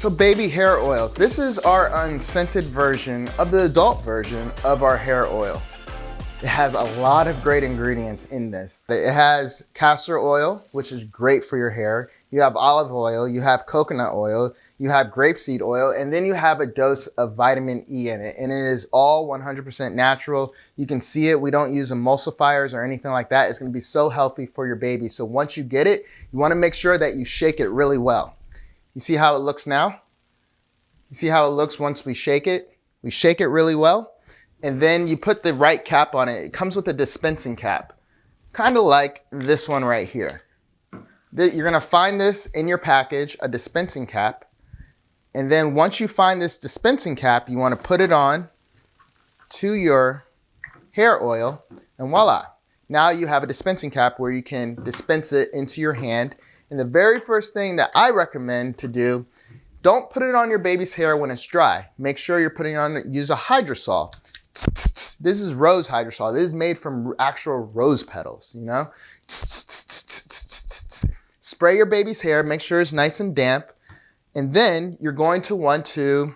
So baby hair oil. This is our unscented version of the adult version of our hair oil. It has a lot of great ingredients in this. It has castor oil, which is great for your hair. You have olive oil, you have coconut oil, you have grapeseed oil, and then you have a dose of vitamin E in it. And it is all 100% natural. You can see it. We don't use emulsifiers or anything like that. It's gonna be so healthy for your baby. So once you get it, you wanna make sure that you shake it really well. You see how it looks now? You see how it looks once we shake it? We shake it really well, and then you put the right cap on it. It comes with a dispensing cap, kind of like this one right here. You're gonna find this in your package, a dispensing cap, and then once you find this dispensing cap, you wanna put it on to your hair oil, and voila. Now you have a dispensing cap where you can dispense it into your hand. And the very first thing that I recommend to do, don't put it on your baby's hair when it's dry. Make sure you're putting it on, use a Hydrosol. This is rose Hydrosol. This is made from actual rose petals, you know? Spray your baby's hair, make sure it's nice and damp. And then you're going to want to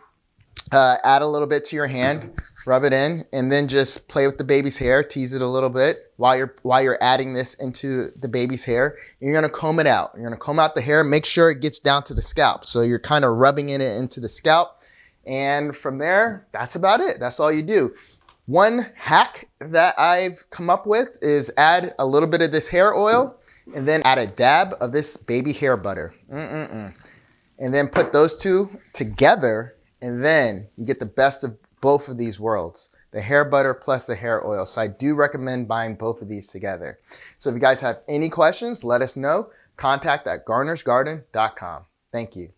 add a little bit to your hand, rub it in, and then just play with the baby's hair, tease it a little bit while you're adding this into the baby's hair. You're gonna comb it out. You're gonna comb out the hair, make sure it gets down to the scalp. So you're kind of rubbing it into the scalp. And from there, that's about it. That's all you do. One hack that I've come up with is add a little bit of this hair oil and then add a dab of this baby hair butter. And then put those two together, and then you get the best of both of these worlds, the hair butter plus the hair oil. So I do recommend buying both of these together. So if you guys have any questions, let us know. Contact at garnersgarden.com. Thank you.